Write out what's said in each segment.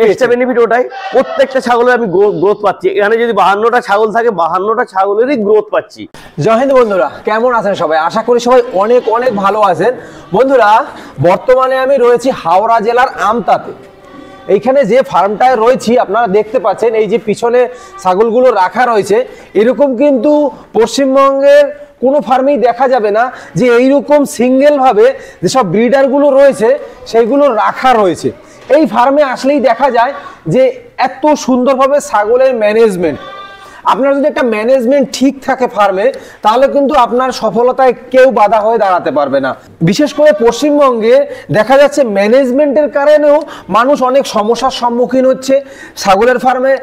Extra benefit ওটাই, প্রত্যেকটা ছাগলের আমি গ্রোথ পাচ্ছি। এখানে যদি 52টা ছাগল থাকে 52টা ছাগলেরই গ্রোথ পাচ্ছি। জয় হিন্দ বন্ধুরা, কেমন আছেন সবাই? আশা করি সবাই অনেক অনেক ভালো আছেন। বন্ধুরা, বর্তমানে আমি রয়েছি হাওড়া জেলার আমতাতে। এইখানে যে ফার্মটায় রয়েছি আপনারা দেখতে পাচ্ছেন, এই যে পিছনে ছাগলগুলো রাখা রয়েছে, এরকম কিন্তু পশ্চিমবঙ্গের কোনো ফার্মেই দেখা যাবে না যে এইরকম সিঙ্গেলভাবে যেসব ব্রিডারগুলো রয়েছে সেইগুলো রাখা রয়েছে। এই ফার্মে আসলেই দেখা যায় যে এত সুন্দরভাবে ছাগলের ম্যানেজমেন্ট। আপনার যদি একটা ম্যানেজমেন্ট ঠিক থাকে ফার্মে, তাহলে কিন্তু আপনার সফলতায় কেউ বাধা হয়ে দাঁড়াতে পারবে না। বিশেষ করে পশ্চিমবঙ্গে দেখা যাচ্ছে ম্যানেজমেন্টের কারণেও মানুষ অনেক সমস্যার সম্মুখীন হচ্ছে, ছাগলের ফার্মে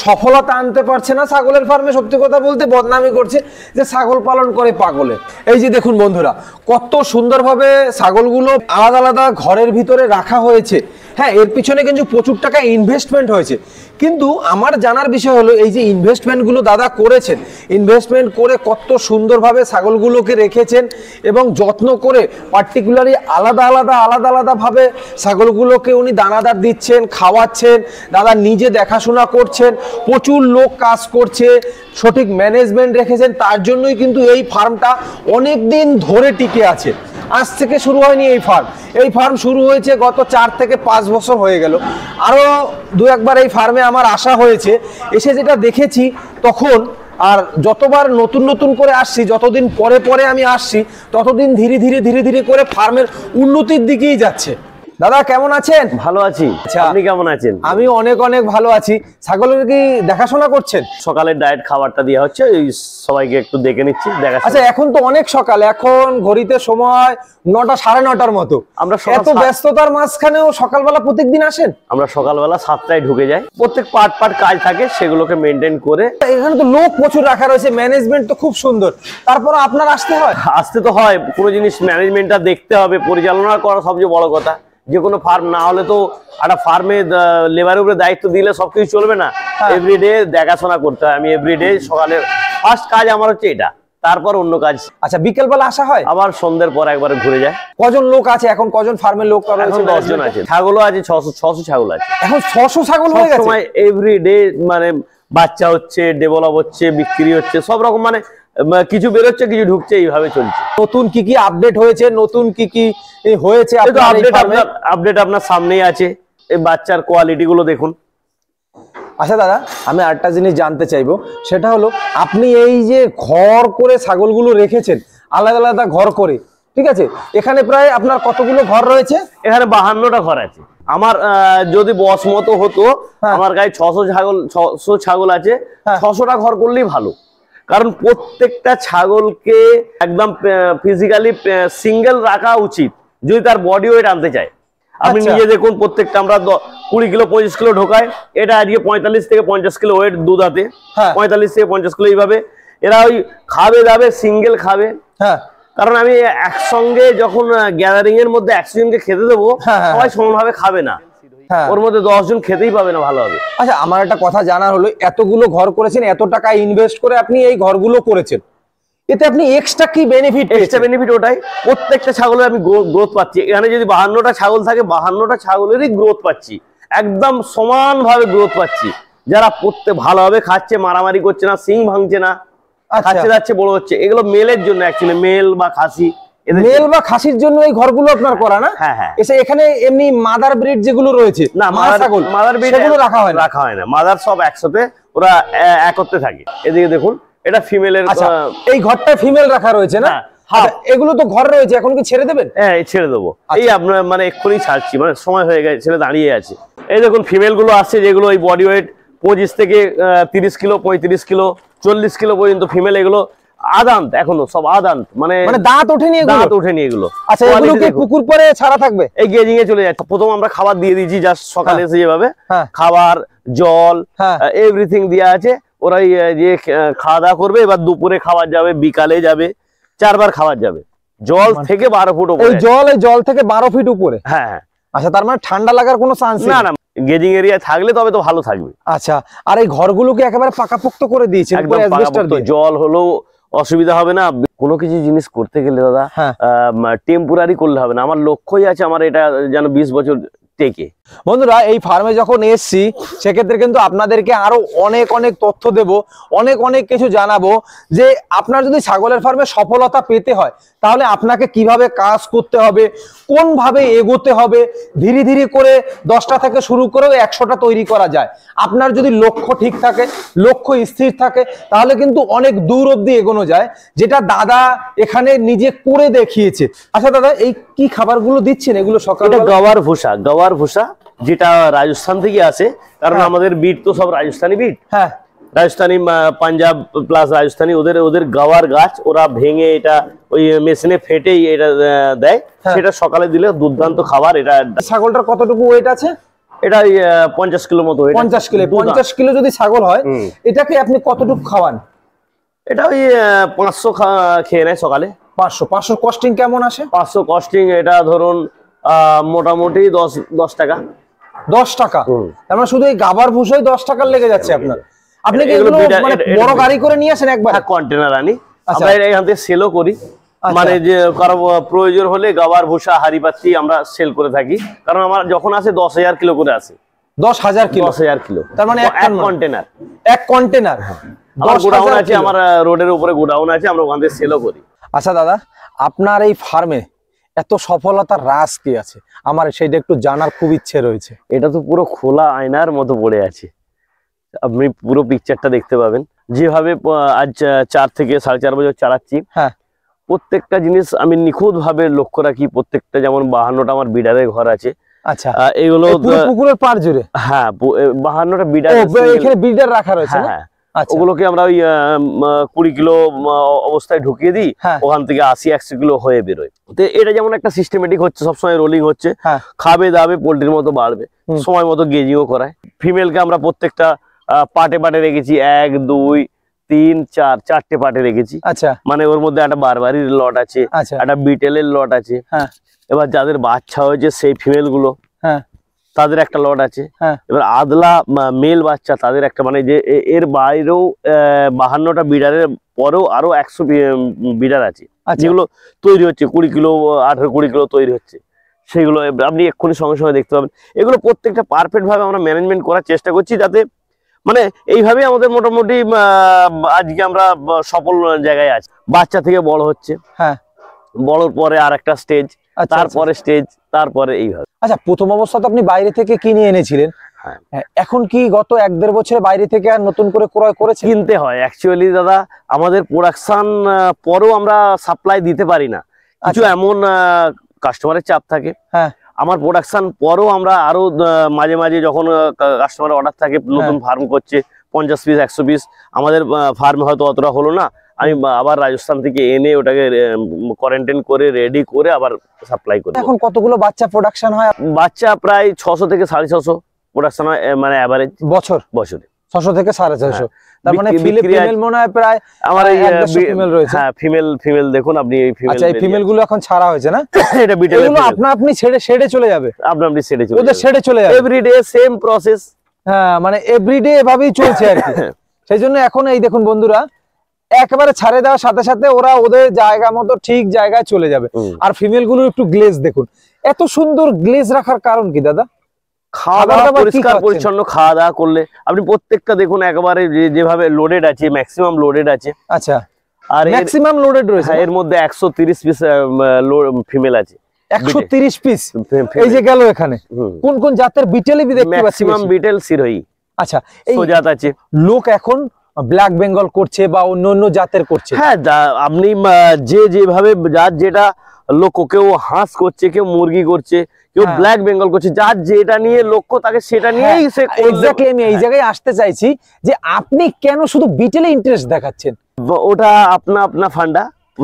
সফলতা আনতে পারছে না। ছাগলের ফার্মে সত্যি কথা বলতে বদনামি করছে যে ছাগল পালন করে পাগলে। এই যে দেখুন বন্ধুরা, কত সুন্দরভাবে ছাগলগুলো আলাদা আলাদা ঘরের ভিতরে রাখা হয়েছে। হ্যাঁ, এর পিছনে কিন্তু প্রচুর টাকা ইনভেস্টমেন্ট হয়েছে। কিন্তু আমার জানার বিষয় হলো, এই যে ইনভেস্টমেন্টগুলো দাদা করেছেন, ইনভেস্টমেন্ট করে কত সুন্দরভাবে ছাগলগুলোকে রেখেছেন এবং যত্ন করে পার্টিকুলারলি আলাদাভাবে ছাগলগুলোকে উনি দানাদার দিচ্ছেন, খাওয়াচ্ছেন, দাদা নিজে দেখাশোনা করছেন, প্রচুর লোক কাজ করছে, সঠিক ম্যানেজমেন্ট রেখেছেন। তার জন্যই কিন্তু এই ফার্মটা অনেক দিন ধরে টিকে আছে। আজ থেকে শুরু হয়নি এই ফার্ম শুরু হয়েছে গত 4 থেকে 5 বছর হয়ে গেল। আরো দু একবার এই ফার্মে আমার আসা হয়েছে, এসে যেটা দেখেছি তখন, আর যতবার নতুন করে আসছি, যতদিন পরে আমি আসছি, ততদিন ধীরে ধীরে করে ফার্মের উন্নতির দিকেই যাচ্ছে। দাদা কেমন আছেন? ভালো আছি, আপনি কেমন আছেন? আমি অনেক ভালো আছি। ছাগলের কি দেখাশোনা করছেন? সকালের ডায়েট খাবারটা দেওয়া হচ্ছে, সবাইকে একটু দেখে নিচ্ছি। আচ্ছা, এখন তো অনেক সকাল, এখন ঘড়িতে সময় 9টা 9:30 মতো। আমরা এত ব্যস্ততার মাঝখানেও সকালবেলা প্রত্যেকদিন আসেন? আমরা সকালবেলা 7টায় ঢুকে যাই, প্রত্যেক পার্ট কাজ থাকে, সেগুলোকে মেনটেন করে। এখানে তো লোক প্রচুর রাখা রয়েছে, ম্যানেজমেন্ট তো খুব সুন্দর, তারপর আপনার আসতে তো হয়। পুরো জিনিস ম্যানেজমেন্টটা দেখতে হবে, পরিচালনা করা সবচেয়ে বড় কথা। যে কোনো ফার্ম না হলে তো একটা ফার্মে লেবারের উপরে দায়িত্ব দিলে সবকিছু চলবে না। এভরিডে দেখাশোনা করতে হয়। আমি এভরিডে সকালের ফার্স্ট কাজ আমার হচ্ছে এটা, তারপর অন্য কাজ। আচ্ছা, বিকেলবেলা আসা হয়? আবার সন্ধ্যের পর একবার ঘুরে যায়। কজন লোক আছে এখন? কজন ফার্মের লোক? এখন 10 জন আছে। ছাগলও আছে 600 ছাগল আছে এখন। 600 ছাগল হয়ে গেছে। সময় এভরিডে মানে বাচ্চা হচ্ছে, ডেভেলপ হচ্ছে, বিক্রি হচ্ছে, সব রকম, মানে কিছু বেরোচ্ছে, কিছু ঢুকছে, এইভাবে চলছে। নতুন কি আপডেট হয়েছে? নতুন কি হয়েছে? আপডেট আপনার সামনেই আছে। এই বাচ্চার কোয়ালিটি গুলো দেখুন। আচ্ছা দাদা, আমি আরেকটা জিনিস জানতে চাইবো, সেটা হলো আপনি এই যে ঘর করে ছাগলগুলো রেখেছেন, আলাদা ঘর করে, ঠিক আছে, এখানে প্রায় আপনার কতগুলো ঘর রয়েছে? এখানে 52টা ঘর আছে। আমার যদি বস মতো হতো, আমার গায়ে 600 ছাগল আছে, 600টা ঘর করলেই ভালো। কারণ প্রত্যেকটা ছাগলকে একদম ফিজিক্যালি সিঙ্গেল রাখা উচিত, যদি তার বডি ওয়েট আনতে চায়। আপনি নিজে দেখুন, প্রত্যেকটা আমরা 20 কিলো 25 কিলো ঢোকায়, এটা আজকে 45 থেকে 50 কিলো ওয়েট দুধ হাতে, 45 থেকে 50 কিলো। এইভাবে এরা ওই খাবে দাবে, সিঙ্গেল খাবে। কারণ আমি একসঙ্গে যখন গ্যাদারিং এর মধ্যে 100 জনকে খেতে দেবো, সবাই সমানভাবে খাবে না, ওর মধ্যে 10 জন খেতেই পাবে না ভালোভাবে। আচ্ছা, আমার একটা কথা জানার হলো, এতগুলো ঘর করেছেন, এত টাকা ইনভেস্ট করে আপনি এই ঘরগুলো করেছেন, এতে আপনি এক্সট্রা কি বেনিফিট? এক্সট্রা বেনিফিট ওটাই, প্রত্যেকটা ছাগলের আমি গ্রোথ পাচ্ছি। এখানে যদি 52টা ছাগল থাকে 52টা ছাগলেরই গ্রোথ পাচ্ছি, একদম সমানভাবে গ্রোথ পাচ্ছি। যারা ভালোভাবে খাচ্ছে, মারামারি করছে না, সিং ভাঙছে না, খাচ্ছে যাচ্ছে, বড় হচ্ছে। এগুলো মেলের জন্য, অ্যাকচুয়ালি মেল বা খাসি, মেল বা খাসির জন্য এই ঘরগুলো আপনার করা না? হ্যাঁ। এখানে এমনি মাদার ব্রিড যেগুলো রয়েছে, না মাদার ব্রিড সেগুলো রাখা হয় না। মাদার সব একসাথে, ওরা একত্রে থাকে। এদিকে দেখুন, এটা ফিমেলের। এই ঘরটা ফিমেল রাখা রয়েছে না? এগুলো তো ঘর রয়েছে, এখন কি ছেড়ে দেবেন? হ্যাঁ, ছেড়ে দেবো। এই আপনার মানে এক্ষুনি ছাড়ছি, মানে সময় হয়ে গেছে, ছেড়ে দাঁড়িয়ে আছে। এই দেখুন ফিমেল গুলো আসছে, যেগুলো এই বডি ওয়েট 25 থেকে 30 কিলো, 35 কিলো, 40 কিলো পর্যন্ত ফিমেল। এগুলো আদান্ত, এখনো সব আদান্ত, মানে দাঁত ওঠেনি এগুলো। আচ্ছা, এগুলো কি পুকুর পরে ছাড়া থাকবে? এই গেজিং এ চলে যাচ্ছে। প্রথম আমরা খাবার দিয়ে দিয়েছি, জাস্ট সকালে এসে যেভাবে খাবার, জল, এভরিথিং দেওয়া আছে। ওরা যে খাওয়া দাওয়া করবে, এবার দুপুরে খাবার যাবে, বিকালে যাবে, 4 বার খাবার যাবে। জল থেকে 12 ফুট উপরে। জল থেকে 12 ফিট উপরে? হ্যাঁ। আচ্ছা, তার মানে ঠান্ডা লাগার কোনো চান্স না? গেজিং এরিয়া থাকলে তবে তো ভালো থাকবে। আচ্ছা, আর এই ঘরগুলোকে একেবারে পাকাপোক্ত করে দিয়েছেন? জল হলো অসুবিধা হবে না। কোনো কিছু জিনিস করতে গেলে দাদা টেম্পোরারি করলে হবে না। আমার লক্ষ্যই আছে, আমার এটা যেন 20 বছর টেকে। বন্ধুরা এই ফার্মে যখন এসছি সেক্ষেত্রে কিন্তু আপনাদেরকে আরো অনেক অনেক তথ্য দেব, অনেক অনেক কিছু জানাবো যে আপনার যদি ছাগলের ফার্মে সফলতা পেতে হয় তাহলে আপনাকে কিভাবে কাজ করতে হবে, কোনভাবে এগোতে হবে, ধীরে ধীরে করে 10টা থেকে শুরু করেও 100টা তৈরি করা যায়। আপনার যদি লক্ষ্য ঠিক থাকে, লক্ষ্য স্থির থাকে, তাহলে কিন্তু অনেক দূর অবধি এগোনো যায়, যেটা দাদা এখানে নিজে করে দেখিয়েছে। আচ্ছা দাদা, এই কি খাবারগুলো দিচ্ছেন এগুলো সকালে? এটা গওয়ার ভুসা যেটা রাজস্থান থেকে আসে, কারণ আমাদের বিট তো সব রাজস্থানি বিট। হ্যাঁ, রাজস্থানি, পাঞ্জাব প্লাস রাজস্থানি, ওদের গাওয়ার গাছ ওরা ভেঙে এটা ওই মেশিনে ফেটেই এটা দেয়, সেটা সকালে দিলে দুর্দান্ত খাবার। এটা ছাগলটার কতটুকু ওয়েট আছে? এটা 50 কিলো মতো। 50 কিলো যদি ছাগল হয়, এটাকে আপনি কতটুকু খাওয়ান? এটা ওই 500 খেয়ে নেয় সকালে। 500 কস্টিং কেমন আসে? 500 কস্টিং এটা ধরুন মোটামুটি 10 টাকা। 10 টাকা? তার মানে শুধু এই গাবার ভুষায় 10 টাকার লেগে যাচ্ছে আপনার। আপনি কি এগুলো মানে বড় গাড়ি করে নিয়ে আসেন একবার? হ্যাঁ, কন্টেনার আনি আমরা, এখান থেকে সেলও করি। মানে যে কারো প্রয়োজন হলে গাবার ভুষা হাড়িপাতি আমরা সেল করে থাকি, কারণ আমার যখন আসে 10,000 কিলো করে আসে। 10,000 কিলো? 10,000 কিলো, তার মানে এক কন্টেনার। আমার গোডাউন আছে, আমার রোডের উপরে গোডাউন আছে, আমরা ওখান থেকে সেলও করি। আচ্ছা দাদা, আপনার এই ফার্মে এত সফলতার রাজ কি আছে? আমার সেইটা একটু জানার খুব ইচ্ছে রয়েছে। এটা তো পুরো খোলা আয়নার মতো পড়ে আছে, আপনি পুরো পিকচারটা দেখতে পাবেন। যেভাবে আজ 4 থেকে 4.5 বছর চালাচ্ছি, হ্যাঁ, প্রত্যেকটা জিনিস আমি নিখুঁত ভাবে লক্ষ্য রাখি। প্রত্যেকটা, যেমন 52টা আমার বিডারের ঘর আছে। আচ্ছা, এগুলো পুকুরের পাড় জুড়ে? হ্যাঁ, 52টা বিডার, এখানে বিডার রাখা রয়েছে। হ্যাঁ, ওগুলোকে আমরা ওই 20 কিলো অবস্থায় ঢুকিয়ে দিই, ওখান থেকে 80-100 কিলো হয়ে বেরোয়। তো এটা যেমন একটা সিস্টেমেটিক হচ্ছে, সবসময় রোলিং হচ্ছে, খাবে দাবে পোল্ট্রির মতো বাড়বে, সময় মতো গেজিংও করায়। ফিমেলকে আমরা প্রত্যেকটা পাটে রেখেছি, 1 2 3 4 4টে পাটে রেখেছি। আচ্ছা, মানে ওর মধ্যে একটা বারবারির লট আছে, একটা বিটেলের লট আছে। এবার যাদের বাচ্চা হয়েছে সেই ফিমেল গুলো, তাদের একটা লট আছে। এবার আদলা মেল বাচ্চা তাদের একটা, মানে যে এর বাইরেও 52টা বিডারের পরেও আরো 100 বিডার আছে, যেগুলো তৈরি হচ্ছে 20 কিলো 18-20 কিলো তৈরি হচ্ছে। সেগুলো আপনি এক্ষুনি সঙ্গে সঙ্গে দেখতে পাবেন। এগুলো প্রত্যেকটা পারফেক্ট ভাবে আমরা ম্যানেজমেন্ট করার চেষ্টা করছি, যাতে মানে এইভাবে আমাদের মোটামুটি আজকে আমরা সফল জায়গায় আছি। বাচ্চা থেকে বড় হচ্ছে, বড়র পরে আর একটা স্টেজ, তারপরে স্টেজ, তারপরে এইভাবে। আচ্ছা, প্রথম অবস্থাতে আপনি বাইরে থেকে কিনে এনেছিলেন, এখন কি গত 1-1.5 বছরে বাইরে থেকে আর নতুন করে ক্রয় করেছে? কিনতে হয় অ্যাকচুয়ালি দাদা, আমাদের প্রোডাকশন পরেও আমরা সাপ্লাই দিতে পারি না, কিছু এমন কাস্টমারের চাপ থাকে। আমার প্রোডাকশন পরেও আমরা আরো মাঝে মাঝে যখন কাস্টমার অর্ডার থাকে, নতুন ফার্ম করছে 50 পিস 100 পিস, আমাদের ফার্ম হয়তো অতটা হলো না, আমি আবার রাজস্থান থেকে এনে ওটাকে কোয়ারেন্টাইন করে রেডি করে আবার সাপ্লাই করি। এখন কতগুলো বাচ্চা প্রোডাকশন হয়? বাচ্চা প্রায় 600 থেকে 650 প্রোডাকশন হয়, মানে এভারেজ বছরে 600 থেকে 650। তার মানে ফিমেল মনে হয় প্রায় আমার ফিমেল রয়েছে। হ্যাঁ, ফিমেল দেখুন আপনি, এই ফিমেল। আচ্ছা, এই ফিমেল গুলো এখন ছাড়া হয়েছে না? এটা বিটেল, এগুলো আপনি ছেড়ে চলে যাবে? আপনি ছেড়ে চলে ওদের ছেড়ে চলে যাবে এভরিডে সেম প্রসেস। হ্যাঁ, মানে এভরিডে এভাবেই চলছে আর কি। সেই জন্য এখন এই দেখুন বন্ধুরা, একেবারে ছাড়ে দেওয়ার সাথে সাথে ওরা ওদের জায়গা মতো ঠিক জায়গায় চলে যাবে। আর ফিমেল গুলো একটু গ্লেজ দেখুন, এত সুন্দর গ্লেজ রাখার কারণ কি দাদা? খাওয়া দাওয়া পরিষ্কার পরিচ্ছন্ন খাওয়া দাওয়া করলে আপনি প্রত্যেকটা দেখুন একেবারে যেভাবে লোডেড আছে, ম্যাক্সিমাম লোডেড আছে। আচ্ছা, আর ম্যাক্সিমাম লোডেড রয়েছে? এর মধ্যে 130 পিস ফিমেল আছে। 130 পিস? এই যে গেল এখানে কোন কোন জাতের বিটেলই দেখতে পাচ্ছি? Maximum betel Sirohi. আচ্ছা, এই জাত আছে। লোক এখন ব্ল্যাক বেঙ্গল করছে বা অন্য অন্য জাতের করছে? হ্যাঁ, আপনি যেভাবে জাত, যেটা লোক, কেউ হাঁস করছে, কেউ মুরগি করছে, কেউ ব্ল্যাক বেঙ্গল করছে, যার যেটা নিয়ে লক্ষ্য থাকে সেটা নিয়েই সে। এক্স্যাক্টলি, আমি এই জায়গায় আসতে চাইছি যে আপনি কেন শুধু বিটেলে ইন্টারেস্ট দেখাচ্ছেন? ওটা আপনা ফান্ডা,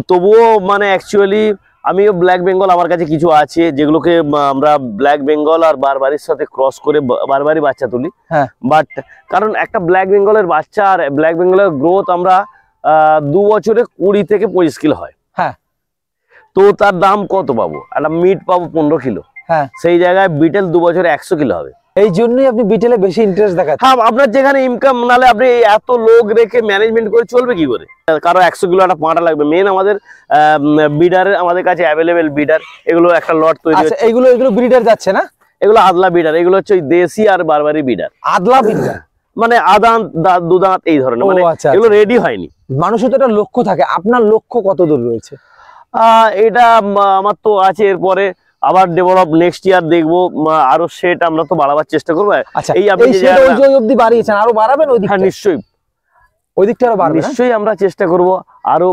তবুও মানে অ্যাকচুয়ালি আমিও ব্ল্যাক বেঙ্গল আমার কাছে কিছু আছে, যেগুলোকে আমরা ব্ল্যাক বেঙ্গল আর বারবারির সাথে ক্রস করে বারবারি বাচ্চা তুলি। বাট কারণ একটা ব্ল্যাক বেঙ্গলের বাচ্চা আর ব্ল্যাক বেঙ্গলের গ্রোথ আমরা 2 বছরে 20 থেকে 25 কিলো হয়। তো তার দাম কত পাবো? একটা মিট পাবো 15 কিলো। সেই জায়গায় বিটেল 2 বছরে 100 কিলো হবে। এই জন্যই আপনি বিটেলে বেশি ইন্টারেস্ট দেখাচ্ছেন। হ্যাঁ, আপনার যেখানে ইনকাম, নালে আপনি এত লোক রেখে ম্যানেজমেন্ট করে চলবে কি করে? কারো 100 কিলো একটা পাঁটা লাগবে। মেন আমাদের বিডার, আমাদের কাছে অ্যাভেলেবেল বিডার, এগুলো একটা লট তৈরি হচ্ছে। এগুলো ব্রিডার যাচ্ছে না? এগুলো আদলা বিডার, এগুলো হচ্ছে ওই দেশি আর বারবারি বিডার। আদলা বিদ্যা মানে আদান দুদাঁত এই ধরনের, মানে এগুলো রেডি হয়নি। মানুষের তো একটা লক্ষ্য থাকে, আপনার লক্ষ্য কত দূর রয়েছে? এটা আমার তো আছে, এরপরে আবার ডেভেলপ নেক্সট ইয়ার দেখবো, আরো সেট আমরা তো বাড়াবার চেষ্টা করবো। আচ্ছা, এই আপনি যে ওই অবধি বাড়িয়েছেন, আরো বাড়াবেন ওই দিকটা? হ্যাঁ নিশ্চয়ই, ওই দিকটা আরো বাড়বে, নিশ্চয়ই আমরা চেষ্টা করব আরো।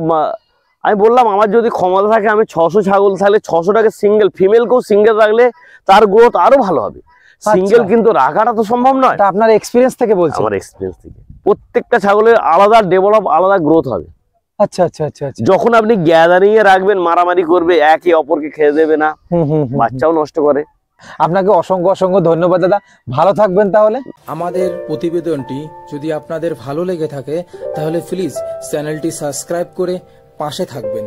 আমি বললাম আমার যদি ক্ষমতা থাকে আমি 600 ছাগল, তাহলে 600টাকে সিঙ্গেল, ফিমেলকেও সিঙ্গেল রাখলে তার গ্রোথ আরো ভালো হবে। সিঙ্গেল কিন্তু রাখাটা তো সম্ভব নয়। আপনার এক্সপিরিয়েন্স থেকে বলছি? আমার এক্সপিরিয়েন্স থেকে, প্রত্যেকটা ছাগলের আলাদা ডেভেলপ, আলাদা গ্রোথ হবে। আচ্ছা আচ্ছা আচ্ছা আচ্ছা। যখন আপনি গ্যাদারিং এ রাখবেন, মারামারি করবে, একে অপরকে খেয়ে দেবে না, বাচ্চাও নষ্ট করে। আপনাকে অসংখ্য অসংখ্য ধন্যবাদ দাদা, ভালো থাকবেন তাহলে। আমাদের প্রতিবেদনটি যদি আপনাদের ভালো লেগে থাকে তাহলে প্লিজ চ্যানেলটি সাবস্ক্রাইব করে পাশে থাকবেন।